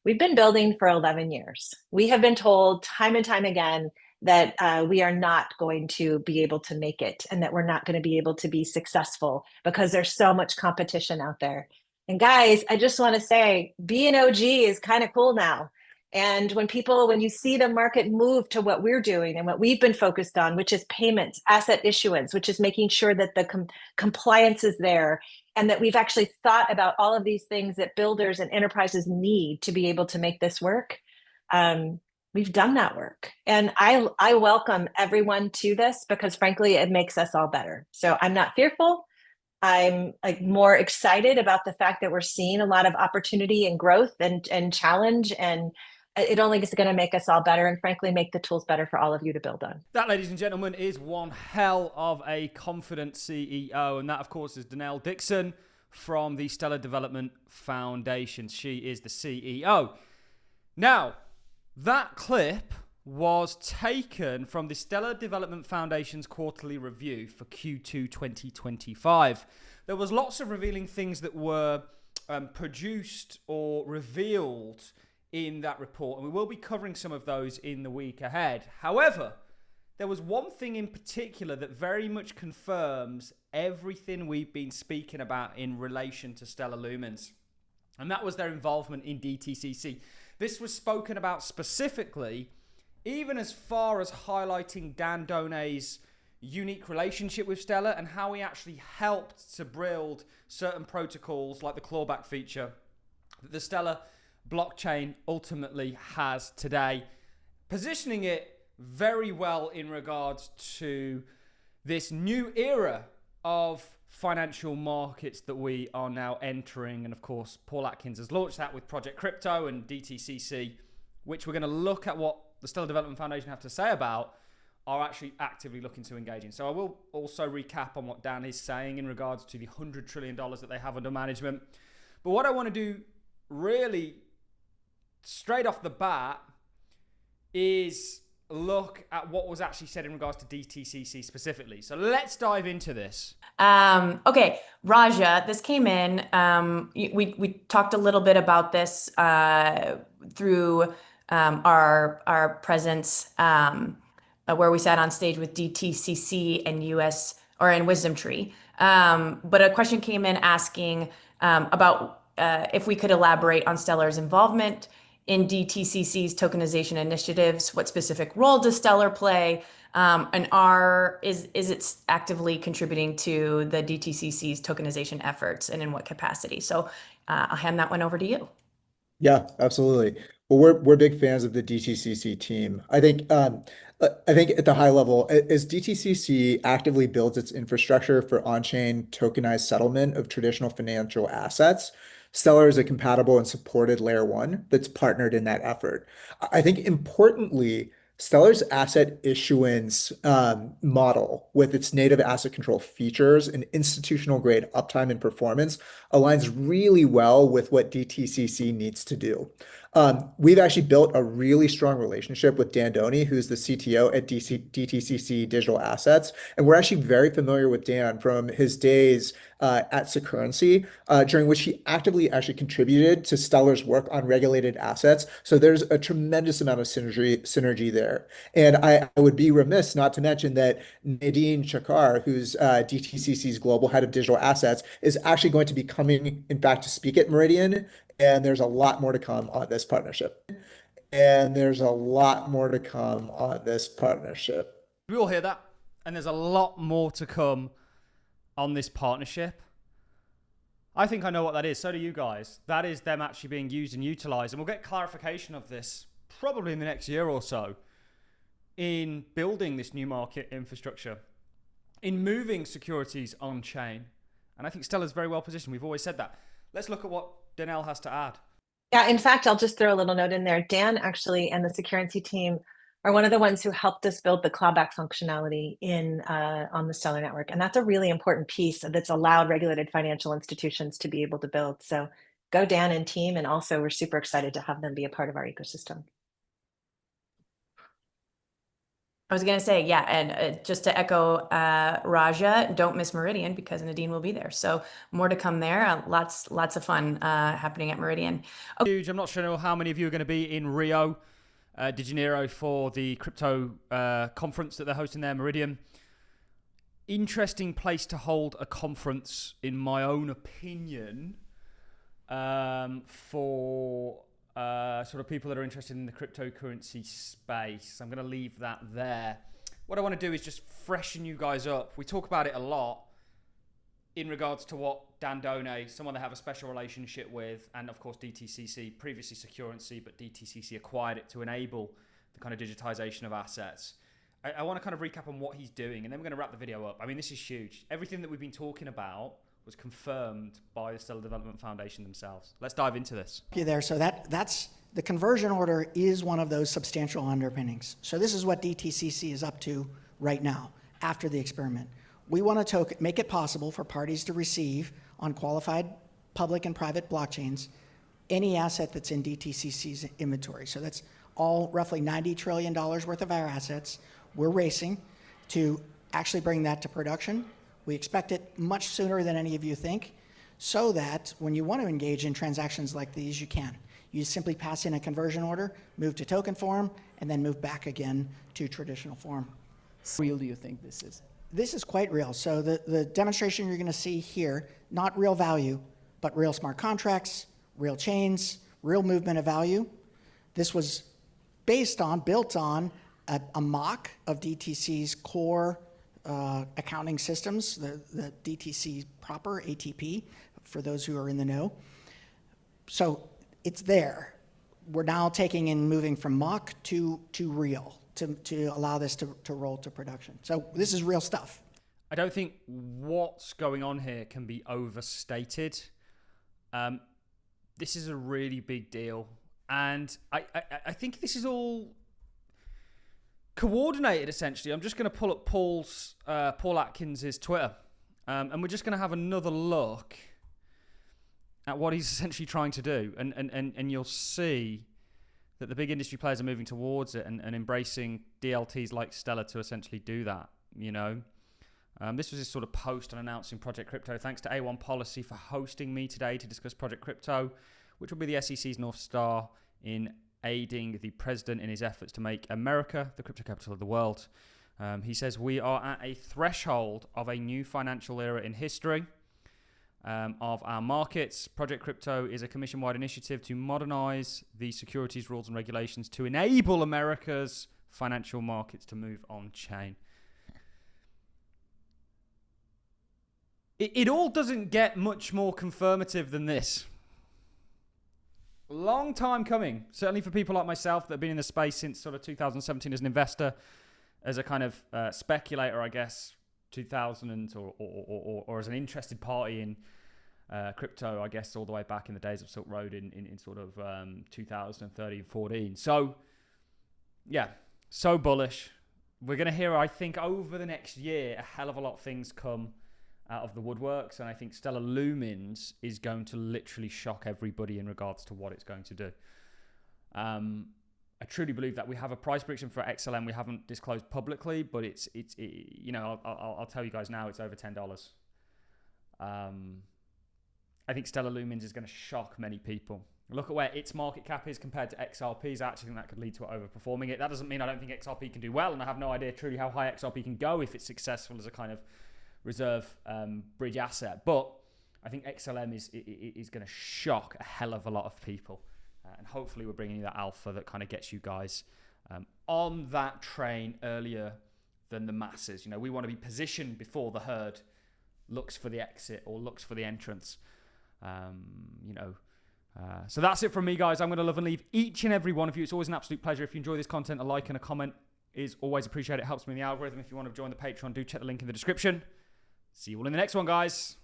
We've been building for 11 years. We have been told time and time again that we are not going to be able to make it and that we're not going to be able to be successful because there's so much competition out there. And guys, I just want to say being OG is kind of cool now. And when you see the market move to what we're doing and what we've been focused on, which is payments, asset issuance, which is making sure that the compliance is there, and that we've actually thought about all of these things that builders and enterprises need to be able to make this work. We've done that work. And I welcome everyone to this because frankly, it makes us all better. So I'm not fearful. I'm like more excited about the fact that we're seeing a lot of opportunity and growth and challenge, and it only is going to make us all better and frankly make the tools better for all of you to build on. That, ladies and gentlemen, is one hell of a confident CEO, and that, of course, is Danelle Dixon from the Stellar Development Foundation. She is the CEO. Now, that clip was taken from the Stellar Development Foundation's quarterly review for Q2 2025. There was lots of revealing things that were produced or revealed in that report, and we will be covering some of those in the week ahead. However, there was one thing in particular that very much confirms everything we've been speaking about in relation to Stellar Lumens, and that was their involvement in DTCC. This was spoken about specifically, even as far as highlighting Dan Donet's unique relationship with Stellar and how he actually helped to build certain protocols like the Clawback feature that the Stellar blockchain ultimately has today, positioning it very well in regards to this new era of financial markets that we are now entering. And of course, Paul Atkins has launched that with Project Crypto and DTCC, which we're going to look at what the Stellar Development Foundation have to say about, are actually actively looking to engage in. So I will also recap on what Dan is saying in regards to the $100 trillion that they have under management. But what I want to do really straight off the bat is look at what was actually said in regards to DTCC specifically. So let's dive into this. Okay, Raja, this came in. We talked a little bit about this through our presence where we sat on stage with DTCC and Wisdom Tree. But a question came in asking about if we could elaborate on Stellar's involvement in DTCC's tokenization initiatives. What specific role does Stellar play? And is it actively contributing to the DTCC's tokenization efforts, and in what capacity? So I'll hand that one over to you. Yeah, absolutely. Well, we're big fans of the DTCC team. I think at the high level, as DTCC actively builds its infrastructure for on-chain tokenized settlement of traditional financial assets, Stellar is a compatible and supported layer one that's partnered in that effort. I think importantly, Stellar's asset issuance model with its native asset control features and institutional grade uptime and performance aligns really well with what DTCC needs to do. We've actually built a really strong relationship with Dan Doney, who's the CTO at DTCC Digital Assets. And we're actually very familiar with Dan from his days at Securrency, during which he actively actually contributed to Stellar's work on regulated assets. So there's a tremendous amount of synergy there. And I would be remiss not to mention that Nadine Chakar, who's DTCC's global head of digital assets, is actually going to be coming, in fact, to speak at Meridian. And there's a lot more to come on this partnership. We all hear that. And there's a lot more to come on this partnership. I think I know what that is. So do you guys. That is them actually being used and utilized. And we'll get clarification of this probably in the next year or so in building this new market infrastructure, in moving securities on chain. And I think Stellar's very well positioned. We've always said that. Let's look at what Danelle has to add. Yeah, in fact, I'll just throw a little note in there. Dan actually and the Securrency team are one of the ones who helped us build the clawback functionality on the Stellar network. And that's a really important piece that's allowed regulated financial institutions to be able to build. So go Dan and team. And also we're super excited to have them be a part of our ecosystem. I was gonna say, yeah, and just to echo Raja, don't miss Meridian because Nadine will be there. So more to come there. Lots of fun happening at Meridian. Huge. I'm not sure how many of you are going to be in Rio de Janeiro for the crypto conference that they're hosting there, Meridian. Interesting place to hold a conference, in my own opinion, for sort of people that are interested in the cryptocurrency space. I'm going to leave that there. What I want to do is just freshen you guys up. We talk about it a lot in regards to what Dan Donay, someone they have a special relationship with, and of course DTCC, previously Securency, but DTCC acquired it to enable the kind of digitization of assets. I want to kind of recap on what he's doing, and then we're going to wrap the video up. I mean, this is huge. Everything that we've been talking about was confirmed by the Stellar Development Foundation themselves. Let's dive into this. There, so that's the conversion order is one of those substantial underpinnings. So this is what DTCC is up to right now after the experiment. We want to make it possible for parties to receive on qualified public and private blockchains any asset that's in DTCC's inventory. So that's all roughly $90 trillion worth of our assets. We're racing to actually bring that to production. We expect it much sooner than any of you think, so that when you want to engage in transactions like these, you can. You simply pass in a conversion order, move to token form, and then move back again to traditional form. How real do you think this is? This is quite real. So the demonstration you're going to see here, not real value, but real smart contracts, real chains, real movement of value. This was built on a mock of DTC's core accounting systems, the DTC proper, ATP, for those who are in the know. So it's there. We're now taking and moving from mock to real to allow this to roll to production. So this is real stuff. I don't think what's going on here can be overstated. This is a really big deal. And I think this is all coordinated, essentially. I'm just going to pull up Paul Atkins' Twitter. And we're just going to have another look at what he's essentially trying to do. And you'll see that the big industry players are moving towards it and embracing DLTs like Stellar to essentially do that, you know. This was his sort of post on announcing Project Crypto. Thanks to A1 Policy for hosting me today to discuss Project Crypto, which will be the SEC's North Star in aiding the president in his efforts to make America the crypto capital of the world. He says, we are at a threshold of a new financial era in history of our markets. Project Crypto is a commission-wide initiative to modernize the securities rules and regulations to enable America's financial markets to move on-chain. It all doesn't get much more confirmative than this. Long time coming, certainly for people like myself that have been in the space since sort of 2017 as an investor, as a kind of speculator, I guess, 2000 or as an interested party in crypto, I guess, all the way back in the days of Silk Road in sort of 2013, 14. So, yeah, so bullish. We're going to hear, I think, over the next year, a hell of a lot of things come out of the woodworks, and I think Stellar Lumens is going to literally shock everybody in regards to what it's going to do. I truly believe that. We have a price prediction for XLM we haven't disclosed publicly, but it's you know, I'll tell you guys now, it's over $10. I think Stellar Lumens is going to shock many people. Look at where its market cap is compared to XRP's. I actually think that could lead to it overperforming it. That doesn't mean I don't think XRP can do well, and I have no idea truly how high XRP can go if it's successful as a kind of reserve bridge asset. But I think XLM is going to shock a hell of a lot of people. And hopefully we're bringing you that alpha that kind of gets you guys on that train earlier than the masses. You know, we want to be positioned before the herd looks for the exit or looks for the entrance. You know, so that's it from me, guys. I'm going to love and leave each and every one of you. It's always an absolute pleasure. If you enjoy this content, a like and a comment is always appreciated. It helps me in the algorithm. If you want to join the Patreon, do check the link in the description. See you all in the next one, guys.